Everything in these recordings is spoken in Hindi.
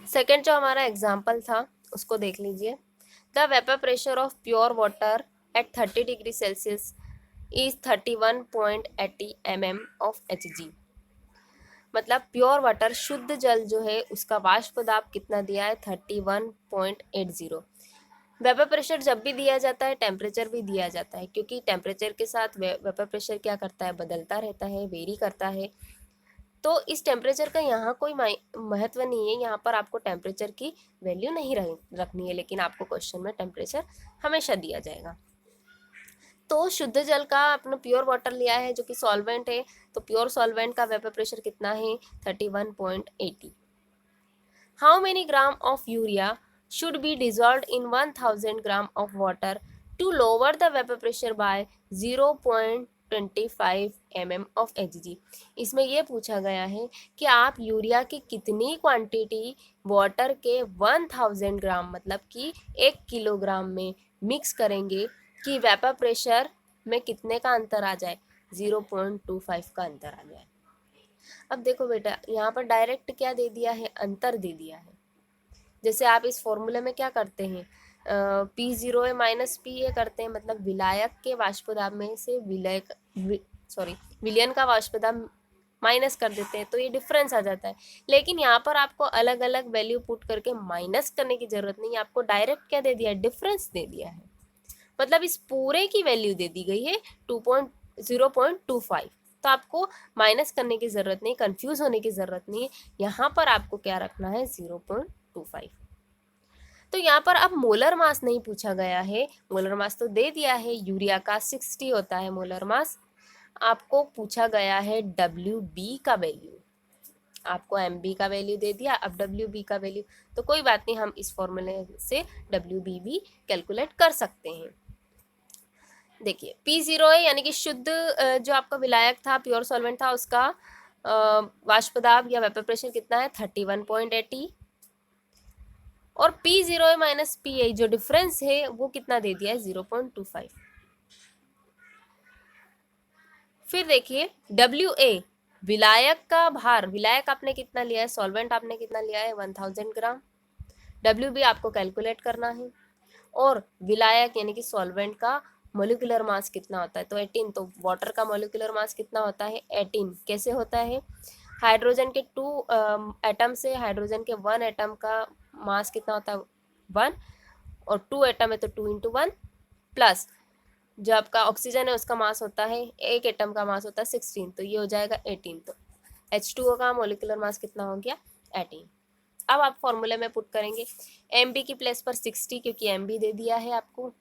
सेकेंड जो हमारा एग्जाम्पल था उसको देख लीजिए। The vapour pressure of pure water at 30 degree Celsius is 31.80 mm of Hg। मतलब प्योर वाटर शुद्ध जल जो है उसका वाष्प दाब कितना दिया है 31.80। वेपर प्रेशर जब भी दिया जाता है टेम्परेचर भी दिया जाता है, क्योंकि टेम्परेचर के साथ वेपर प्रेशर क्या करता है, बदलता रहता है, वेरी करता है। तो इस टेम्परेचर का यहाँ कोई महत्व नहीं है, यहाँ पर आपको टेम्परेचर की वैल्यू नहीं रखनी है, लेकिन आपको क्वेश्चन में टेम्परेचर हमेशा दिया जाएगा। तो शुद्ध जल का अपना प्योर वाटर लिया है जो कि सॉल्वेंट है, तो प्योर सॉल्वेंट का वेपर प्रेशर कितना है 31.80। How many gram of urea should be dissolved in 1000 gram of water to lower the vapour pressure by 0.25 mm of Hg। इसमें यह पूछा गया है कि आप यूरिया की कितनी क्वांटिटी वाटर के 1000 ग्राम मतलब कि 1 किलोग्राम में मिक्स करेंगे कि वेपर प्रेशर में कितने का अंतर आ जाए, 0.25 का अंतर आ जाए। अब देखो बेटा, यहाँ पर डायरेक्ट क्या दे दिया है, अंतर दे दिया है। जैसे आप इस फॉर्मूले में क्या करते हैं, P0 माइनस पी ए करते हैं, मतलब विलायक के वाष्पदाब में से विलयन का वाष्पदाब माइनस कर देते हैं, तो ये डिफरेंस आ जाता है। लेकिन यहाँ पर आपको अलग अलग वैल्यू पुट करके माइनस करने की जरूरत नहीं है, आपको डायरेक्ट क्या दे दिया है, डिफरेंस दे दिया है। मतलब इस पूरे की वैल्यू दे दी गई है 0.25, तो आपको माइनस करने की जरूरत नहीं, कंफ्यूज होने की जरूरत नहीं है। यहाँ पर आपको क्या रखना है 0.25। तो यहाँ पर अब मोलर मास नहीं पूछा गया है, मोलर मास तो दे दिया है, यूरिया का 60 होता है मोलर मास। आपको पूछा गया है WB का वैल्यू, आपको MB का वैल्यू दे दिया, अब WB का वैल्यू, तो कोई बात नहीं, हम इस फॉर्मूले से WB भी कैलकुलेट कर सकते हैं। देखिए P0 है यानी कि शुद्ध जो आपका विलायक था, प्योर सॉल्वेंट था, उसका वाष्पदाब या वेपर प्रेशर कितना है 31.80, और P0 माइनस पी जो डिफरेंस है वो कितना दे दिया है 0.25। फिर देखिए WA विलायक का भार, विलायक आपने कितना लिया है, सॉल्वेंट आपने कितना लिया है 1000 ग्राम, WB आपको कैलकुलेट करना है, और विलायक यानी कि सॉल्वेंट का मोलिकुलर मास कितना होता है, तो 18, तो वाटर का मोलिकुलर मास कितना होता है 18। कैसे होता है, हाइड्रोजन के 2 एटम से हाइड्रोजन के 1 एटम का मास कितना होता है 1, और 2 एटम है तो 2 इंटू 1, प्लस जो आपका ऑक्सीजन है उसका मास होता है, 1 एटम का मास होता है 16, तो ये हो जाएगा 18। तो H2O का मोलिकुलर मास कितना हो गया 18। अब आप फॉर्मूले में पुट करेंगे, MB की प्लेस पर 60 क्योंकि MB दे दिया है आपको,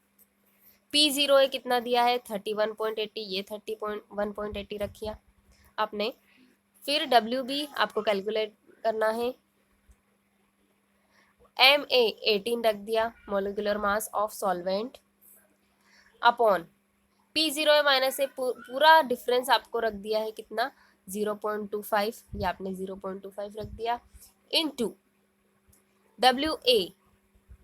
P0 कितना दिया है 31.80, ये 31.80 रखिया आपने। फिर WB आपको कैलकुलेट करना है, MA 18 रख दिया, molecular mass of solvent, upon P0 minus से पूरा डिफरेंस आपको रख दिया है कितना 0.25, ये आपने 0.25 रख दिया, इनटू WA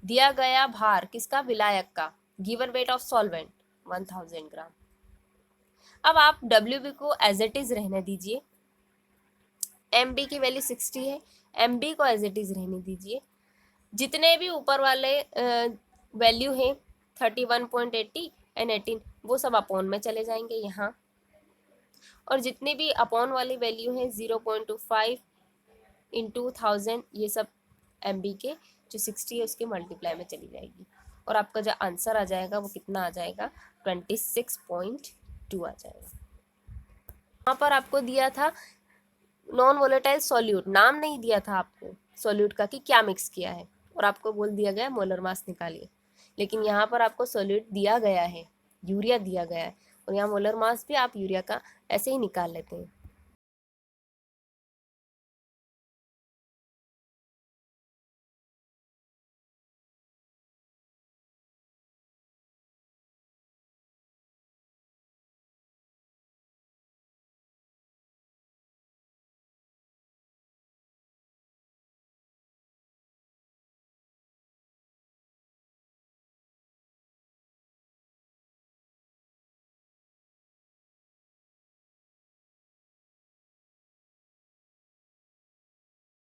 दिया गया भार किसका, विलायक का, गिवन वेट ऑफ सॉल्वेंट 1000 ग्राम। अब आप WB को एज इट इज रहने दीजिए, MB की वैल्यू 60 है, MB को एज इट इज रहने दीजिए, जितने भी ऊपर वाले वैल्यू हैं 31.80 एंड 18 वो सब अपॉन में चले जाएंगे यहाँ, और जितनी भी अपॉन वाली वैल्यू है 0.25 इंटू 1000 ये सब MB के जो 60 है उसके मल्टीप्लाई में चली जाएगी, और आपका जो आंसर आ जाएगा वो कितना आ जाएगा 26.2 आ जाएगा। यहाँ पर आपको दिया था नॉन वोलेटाइल सॉल्यूट, नाम नहीं दिया था आपको सॉल्यूट का कि क्या मिक्स किया है, और आपको बोल दिया गया मोलर मास निकालिए, लेकिन यहाँ पर आपको सॉल्यूट दिया गया है, यूरिया दिया गया है, और यहाँ मोलर मास भी आप यूरिया का ऐसे ही निकाल लेते हैं।